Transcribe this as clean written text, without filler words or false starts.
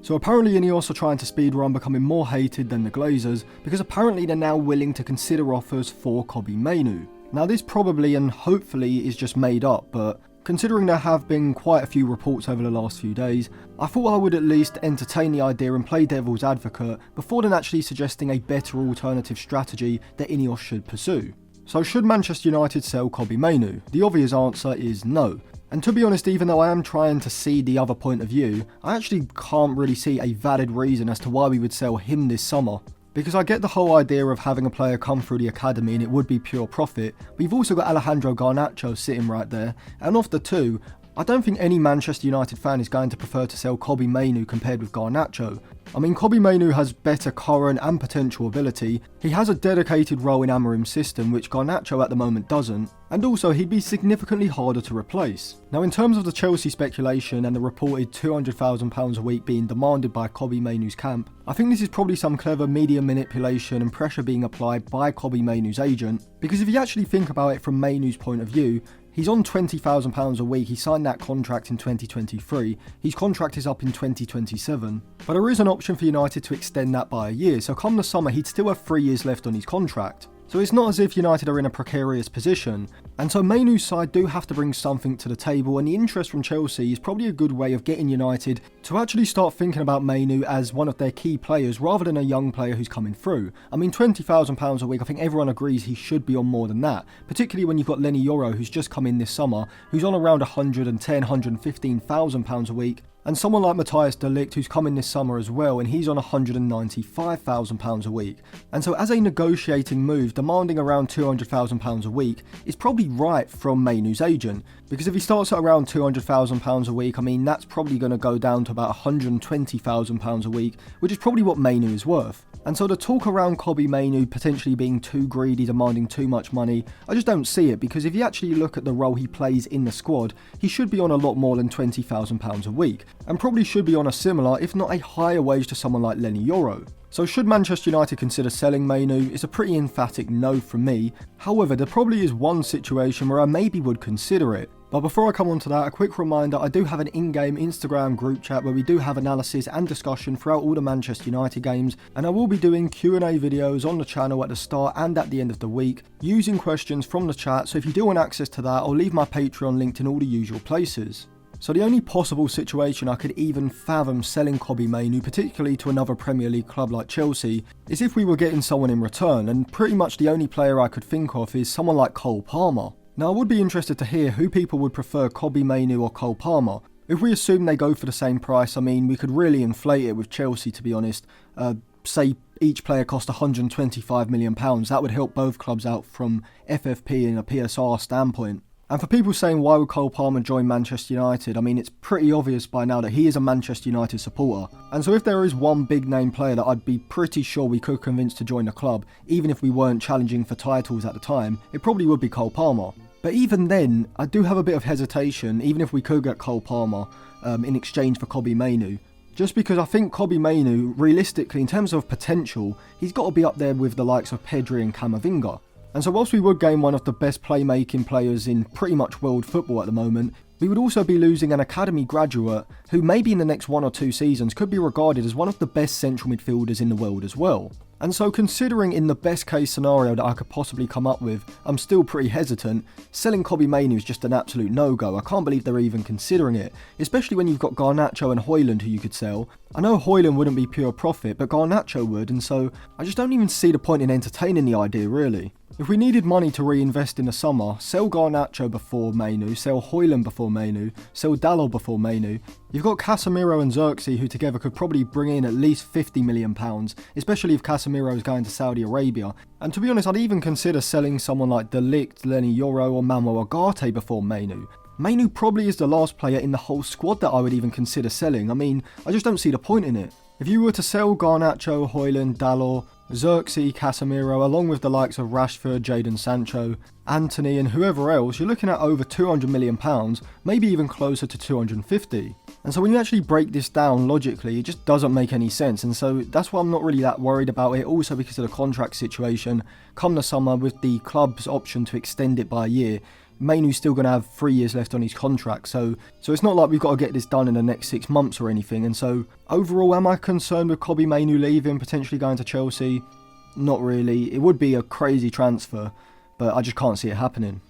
So apparently Ineos are trying to speedrun becoming more hated than the Glazers, because apparently they're now willing to consider offers for Kobbie Mainoo. Now this probably and hopefully is just made up, but considering there have been quite a few reports over the last few days, I thought I would at least entertain the idea and play devil's advocate before then actually suggesting a better alternative strategy that Ineos should pursue. So should Manchester United sell Kobbie Mainoo? The obvious answer is no. And to be honest, even though I am trying to see the other point of view, I actually can't really see a valid reason as to why we would sell him this summer. Because I get the whole idea of having a player come through the academy and it would be pure profit, but you've also got Alejandro Garnacho sitting right there, and of the two, I don't think any Manchester United fan is going to prefer to sell Kobbie Mainoo compared with Garnacho. I mean, Kobbie Mainoo has better current and potential ability, he has a dedicated role in Amorim's system which Garnacho at the moment doesn't, and also he'd be significantly harder to replace. Now in terms of the Chelsea speculation and the reported £200,000 a week being demanded by Kobbie Mainoo's camp, I think this is probably some clever media manipulation and pressure being applied by Kobbie Mainoo's agent, because if you actually think about it from Mainoo's point of view, he's on £20,000 a week, he signed that contract in 2023, his contract is up in 2027, but there is an option for United to extend that by a year, so come the summer he'd still have 3 years left on his contract. So it's not as if United are in a precarious position, and so Mainoo's side do have to bring something to the table, and the interest from Chelsea is probably a good way of getting United to actually start thinking about Mainoo as one of their key players rather than a young player who's coming through. I mean, £20,000 a week, I think everyone agrees he should be on more than that, particularly when you've got Lenny Yoro who's just come in this summer, who's on around £110,000, £115,000 a week, and someone like Matthias de Ligt who's come in this summer as well, and he's on £195,000 a week. And so as a negotiating move, demanding around £200,000 a week is probably right from Mainoo's agent, because if he starts at around £200,000 a week, I mean that's probably going to go down to about £120,000 a week, which is probably what Mainoo is worth. And so the talk around Kobbie Mainoo potentially being too greedy, demanding too much money, I just don't see it, because if you actually look at the role he plays in the squad, he should be on a lot more than £20,000 a week, and probably should be on a similar, if not a higher wage to someone like Lenny Yoro. So should Manchester United consider selling Mainoo? It's a pretty emphatic no from me. However, there probably is one situation where I maybe would consider it. But before I come on to that, a quick reminder, I do have an in-game Instagram group chat where we do have analysis and discussion throughout all the Manchester United games, and I will be doing Q&A videos on the channel at the start and at the end of the week, using questions from the chat, so if you do want access to that, I'll leave my Patreon linked in all the usual places. So the only possible situation I could even fathom selling Kobbie Mainoo, particularly to another Premier League club like Chelsea, is if we were getting someone in return, and pretty much the only player I could think of is someone like Cole Palmer. Now I would be interested to hear who people would prefer, Kobbie Mainoo or Cole Palmer. If we assume they go for the same price, I mean we could really inflate it with Chelsea, to be honest. Say each player cost £125 million, that would help both clubs out from FFP and a PSR standpoint. And for people saying why would Cole Palmer join Manchester United, I mean it's pretty obvious by now that he is a Manchester United supporter. And so if there is one big name player that I'd be pretty sure we could convince to join the club, even if we weren't challenging for titles at the time, it probably would be Cole Palmer. But even then, I do have a bit of hesitation, even if we could get Cole Palmer in exchange for Kobbie Mainoo. Just because I think Kobbie Mainoo, realistically in terms of potential, he's got to be up there with the likes of Pedri and Camavinga. And so whilst we would gain one of the best playmaking players in pretty much world football at the moment, we would also be losing an academy graduate who maybe in the next 1 or 2 seasons could be regarded as one of the best central midfielders in the world as well. And so considering in the best case scenario that I could possibly come up with, I'm still pretty hesitant. Selling Kobbie Mainoo is just an absolute no-go. I can't believe they're even considering it, especially when you've got Garnacho and Højlund who you could sell. I know Højlund wouldn't be pure profit, but Garnacho would, and so I just don't even see the point in entertaining the idea really. If we needed money to reinvest in the summer, sell Garnacho before Mainoo, sell Højlund before Mainoo, sell Dalot before Mainoo. You've got Casemiro and Xerxes who together could probably bring in at least £50 million, especially if Casemiro is going to Saudi Arabia. And to be honest, I'd even consider selling someone like De Ligt, Lenny Yoro or Manuel Ugarte before Mainoo. Mainoo probably is the last player in the whole squad that I would even consider selling. I mean, I just don't see the point in it. If you were to sell Garnacho, Højlund, Dalot, Xerxes, Casemiro, along with the likes of Rashford, Jadon Sancho, Antony and whoever else, you're looking at over £200 million, maybe even closer to 250. And so when you actually break this down logically, it just doesn't make any sense, and so that's why I'm not really that worried about it, also because of the contract situation. Come the summer, with the club's option to extend it by a year, Mainoo's still going to have 3 years left on his contract, so it's not like we've got to get this done in the next 6 months or anything. And so overall, am I concerned with Kobbie Mainoo leaving, potentially going to Chelsea? Not really. It would be a crazy transfer, but I just can't see it happening.